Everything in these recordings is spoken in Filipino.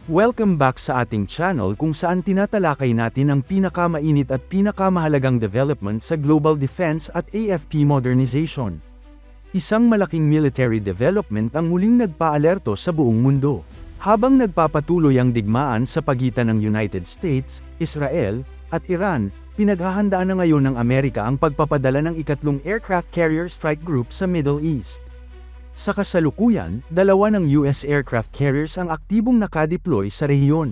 Welcome back sa ating channel kung saan tinatalakay natin ang pinakamainit at pinakamahalagang development sa global defense at AFP modernization. Isang malaking military development ang muling nagpaalerto sa buong mundo. Habang nagpapatuloy ang digmaan sa pagitan ng United States, Israel, at Iran, pinaghahandaan na ngayon ng Amerika ang pagpapadala ng ikatlong aircraft carrier strike group sa Middle East. Sa kasalukuyan, dalawa ng US aircraft carriers ang aktibong nakadeploy sa rehiyon.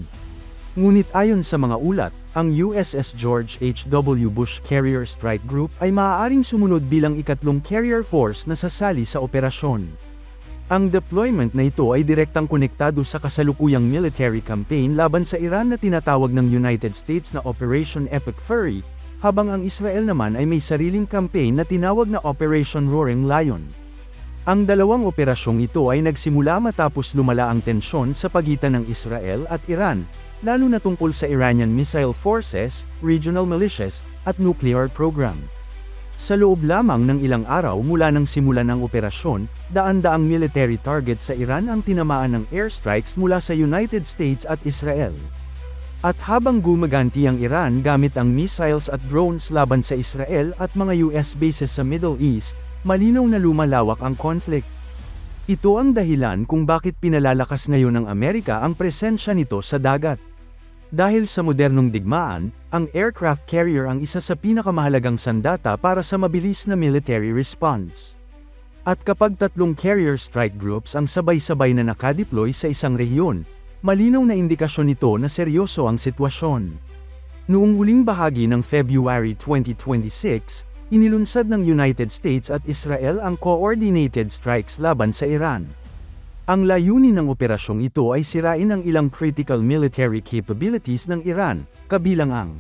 Ngunit ayon sa mga ulat, ang USS George H.W. Bush Carrier Strike Group ay maaaring sumunod bilang ikatlong carrier force na sasali sa operasyon. Ang deployment na ito ay direktang konektado sa kasalukuyang military campaign laban sa Iran na tinatawag ng United States na Operation Epic Fury, habang ang Israel naman ay may sariling campaign na tinawag na Operation Roaring Lion. Ang dalawang operasyong ito ay nagsimula matapos lumala ang tensyon sa pagitan ng Israel at Iran, lalo na tungkol sa Iranian missile forces, regional militias, at nuclear program. Sa loob lamang ng ilang araw mula nang simulan ang operasyon, daan-daang military targets sa Iran ang tinamaan ng airstrikes mula sa United States at Israel. At habang gumaganti ang Iran gamit ang missiles at drones laban sa Israel at mga US bases sa Middle East, malinaw na lumalawak ang conflict. Ito ang dahilan kung bakit pinalalakas ngayon ng Amerika ang presensya nito sa dagat. Dahil sa modernong digmaan, ang aircraft carrier ang isa sa pinakamahalagang sandata para sa mabilis na military response. At kapag tatlong carrier strike groups ang sabay-sabay na nakadeploy sa isang rehiyon, malinaw na indikasyon nito na seryoso ang sitwasyon. Noong huling bahagi ng February 2026, inilunsad ng United States at Israel ang coordinated strikes laban sa Iran. Ang layunin ng operasyong ito ay sirain ang ilang critical military capabilities ng Iran, kabilang ang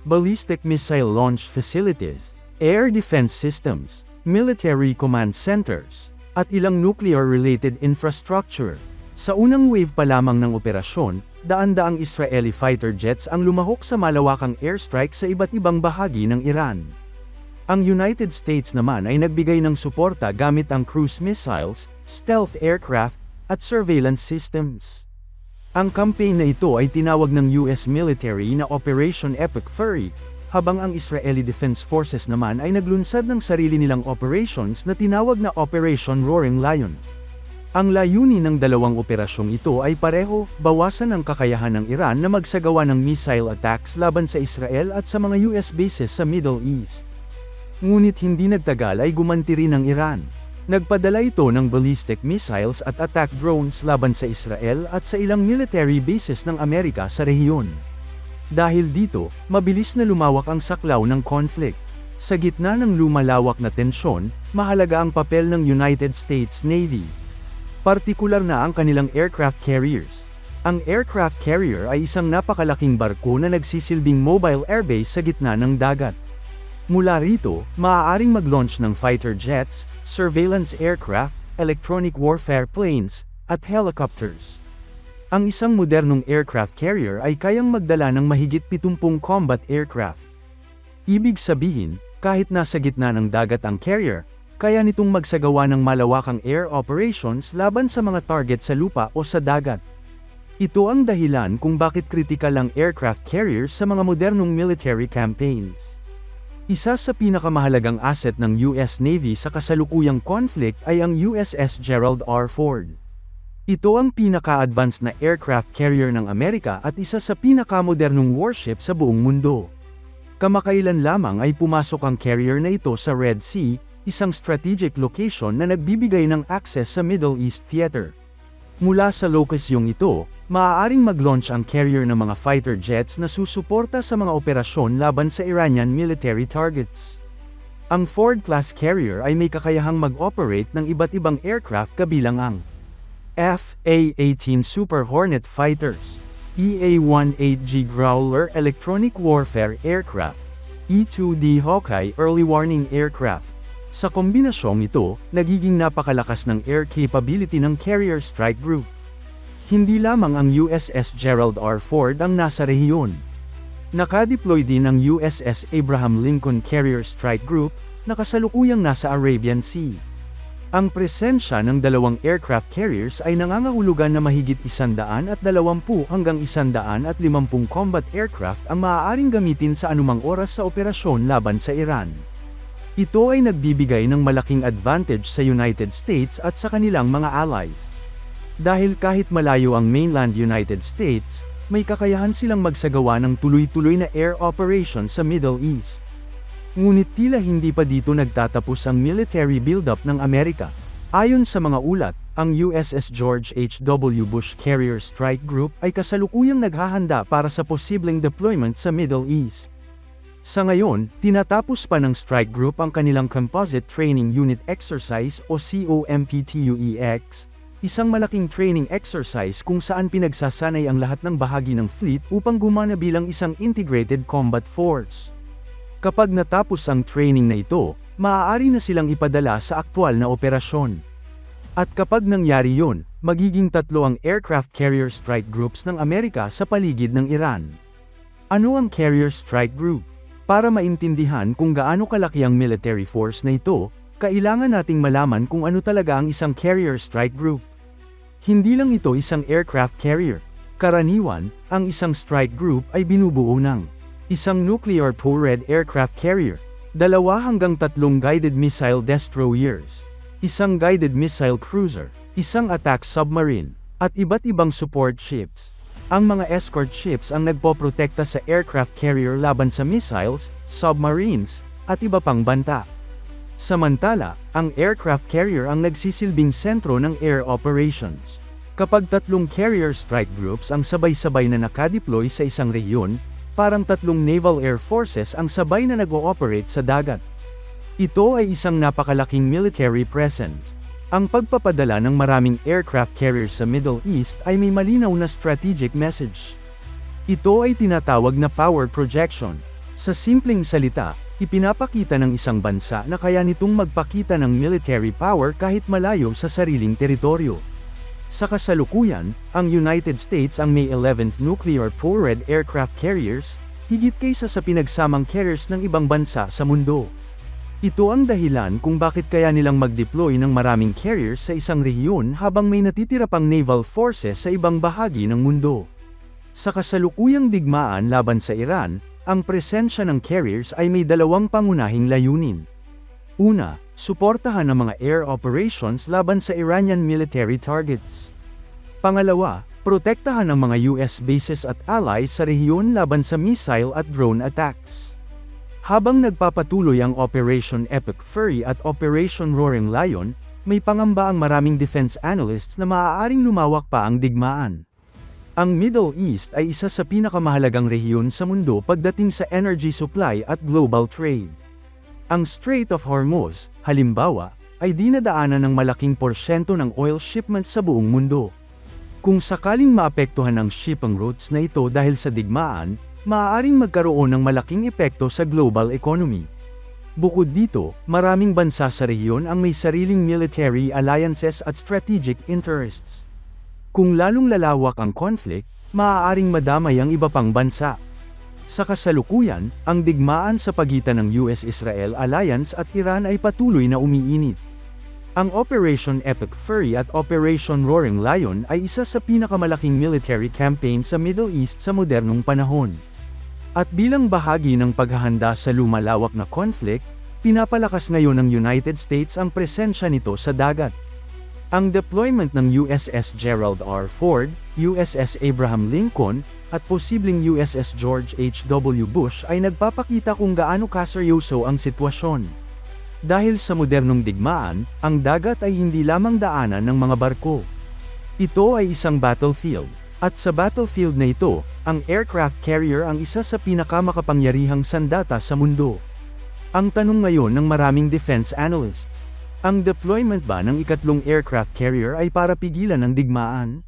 ballistic missile launch facilities, air defense systems, military command centers, at ilang nuclear-related infrastructure. Sa unang wave pa lamang ng operasyon, daan-daang Israeli fighter jets ang lumahok sa malawakang airstrike sa iba't ibang bahagi ng Iran. Ang United States naman ay nagbigay ng suporta gamit ang cruise missiles, stealth aircraft, at surveillance systems. Ang campaign na ito ay tinawag ng US military na Operation Epic Fury, habang ang Israeli Defense Forces naman ay naglunsad ng sarili nilang operations na tinawag na Operation Roaring Lion. Ang layunin ng dalawang operasyong ito ay pareho, bawasan ang kakayahan ng Iran na magsagawa ng missile attacks laban sa Israel at sa mga US bases sa Middle East. Ngunit hindi nagtagal ay gumanti rin ang Iran. Nagpadala ito ng ballistic missiles at attack drones laban sa Israel at sa ilang military bases ng Amerika sa rehiyon. Dahil dito, mabilis na lumawak ang saklaw ng conflict. Sa gitna ng lumalawak na tensyon, mahalaga ang papel ng United States Navy. Partikular na ang kanilang aircraft carriers. Ang aircraft carrier ay isang napakalaking barko na nagsisilbing mobile airbase sa gitna ng dagat. Mula rito, maaaring mag-launch ng fighter jets, surveillance aircraft, electronic warfare planes, at helicopters. Ang isang modernong aircraft carrier ay kayang magdala ng mahigit 70 combat aircraft. Ibig sabihin, kahit nasa gitna ng dagat ang carrier, kaya nitong magsagawa ng malawakang air operations laban sa mga target sa lupa o sa dagat. Ito ang dahilan kung bakit kritikal ang aircraft carriers sa mga modernong military campaigns. Isa sa pinakamahalagang asset ng US Navy sa kasalukuyang conflict ay ang USS Gerald R. Ford. Ito ang pinaka-advanced na aircraft carrier ng Amerika at isa sa pinakamodernong warship sa buong mundo. Kamakailan lamang ay pumasok ang carrier na ito sa Red Sea, isang strategic location na nagbibigay ng access sa Middle East theater. Mula sa lokasyong ito, maaaring mag-launch ang carrier ng mga fighter jets na susuporta sa mga operasyon laban sa Iranian military targets. Ang Ford-class carrier ay may kakayahang mag-operate ng iba't ibang aircraft kabilang ang F/A-18 Super Hornet fighters, EA-18G Growler electronic warfare aircraft, E-2D Hawkeye early warning aircraft. Sa kombinasyong ito, nagiging napakalakas ng air capability ng Carrier Strike Group. Hindi lamang ang USS Gerald R. Ford ang nasa rehiyon. Nakadeploy din ang USS Abraham Lincoln Carrier Strike Group, na kasalukuyang nasa Arabian Sea. Ang presensya ng dalawang aircraft carriers ay nangangahulugan na mahigit 120 hanggang 150 combat aircraft ang maaaring gamitin sa anumang oras sa operasyon laban sa Iran. Ito ay nagbibigay ng malaking advantage sa United States at sa kanilang mga allies. Dahil kahit malayo ang mainland United States, may kakayahan silang magsagawa ng tuloy-tuloy na air operation sa Middle East. Ngunit tila hindi pa dito nagtatapos ang military buildup ng Amerika. Ayon sa mga ulat, ang USS George H.W. Bush Carrier Strike Group ay kasalukuyang naghahanda para sa posibleng deployment sa Middle East. Sa ngayon, tinatapos pa ng Strike Group ang kanilang Composite Training Unit Exercise o COMPTUEX, isang malaking training exercise kung saan pinagsasanay ang lahat ng bahagi ng fleet upang gumana bilang isang integrated combat force. Kapag natapos ang training na ito, maaari na silang ipadala sa aktwal na operasyon. At kapag nangyari yun, magiging 3 ang aircraft carrier strike groups ng Amerika sa paligid ng Iran. Ano ang carrier strike group? Para maintindihan kung gaano kalaki ang military force na ito, kailangan nating malaman kung ano talaga ang isang carrier strike group. Hindi lang ito isang aircraft carrier. Karaniwan, ang isang strike group ay binubuo ng isang nuclear-powered aircraft carrier, 2 hanggang 3 guided missile destroyers, isang guided missile cruiser, isang attack submarine, at iba't ibang support ships. Ang mga escort ships ang nagpoprotekta sa aircraft carrier laban sa missiles, submarines, at iba pang banta. Samantala, ang aircraft carrier ang nagsisilbing sentro ng air operations. Kapag 3 carrier strike groups ang sabay-sabay na nakadeploy sa isang rehiyon, parang 3 naval air forces ang sabay na nag-ooperate sa dagat. Ito ay isang napakalaking military presence. Ang pagpapadala ng maraming aircraft carriers sa Middle East ay may malinaw na strategic message. Ito ay tinatawag na power projection. Sa simpleng salita, ipinapakita ng isang bansa na kaya nitong magpakita ng military power kahit malayo sa sariling teritoryo. Sa kasalukuyan, ang United States ang may 11th nuclear-powered aircraft carriers, higit kaysa sa pinagsamang carriers ng ibang bansa sa mundo. Ito ang dahilan kung bakit kaya nilang mag-deploy ng maraming carriers sa isang rehiyon habang may natitira pang naval forces sa ibang bahagi ng mundo. Sa kasalukuyang digmaan laban sa Iran, ang presensya ng carriers ay may 2 pangunahing layunin. Una, suportahan ang mga air operations laban sa Iranian military targets. Pangalawa, protektahan ang mga US bases at allies sa rehiyon laban sa missile at drone attacks. Habang nagpapatuloy ang Operation Epic Fury at Operation Roaring Lion, may pangamba ang maraming defense analysts na maaaring lumawak pa ang digmaan. Ang Middle East ay isa sa pinakamahalagang rehiyon sa mundo pagdating sa energy supply at global trade. Ang Strait of Hormuz, halimbawa, ay dinadaanan ng malaking porsyento ng oil shipments sa buong mundo. Kung sakaling maapektuhan ang shipping routes na ito dahil sa digmaan, maaaring magkaroon ng malaking epekto sa global economy. Bukod dito, maraming bansa sa rehiyon ang may sariling military alliances at strategic interests. Kung lalong lalawak ang conflict, maaaring madamay ang iba pang bansa. Sa kasalukuyan, ang digmaan sa pagitan ng US-Israel alliance at Iran ay patuloy na umiinit. Ang Operation Epic Fury at Operation Roaring Lion ay isa sa pinakamalaking military campaign sa Middle East sa modernong panahon. At bilang bahagi ng paghahanda sa lumalawak na conflict, pinapalakas ngayon ng United States ang presensya nito sa dagat. Ang deployment ng USS Gerald R. Ford, USS Abraham Lincoln, at posibleng USS George H.W. Bush ay nagpapakita kung gaano kaseryoso ang sitwasyon. Dahil sa modernong digmaan, ang dagat ay hindi lamang daanan ng mga barko. Ito ay isang battlefield. At sa battlefield na ito, ang aircraft carrier ang isa sa pinakamakapangyarihang sandata sa mundo. Ang tanong ngayon ng maraming defense analysts, ang deployment ba ng ikatlong aircraft carrier ay para pigilan ang digmaan?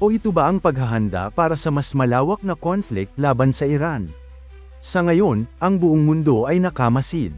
O ito ba ang paghahanda para sa mas malawak na conflict laban sa Iran? Sa ngayon, ang buong mundo ay nakamasid.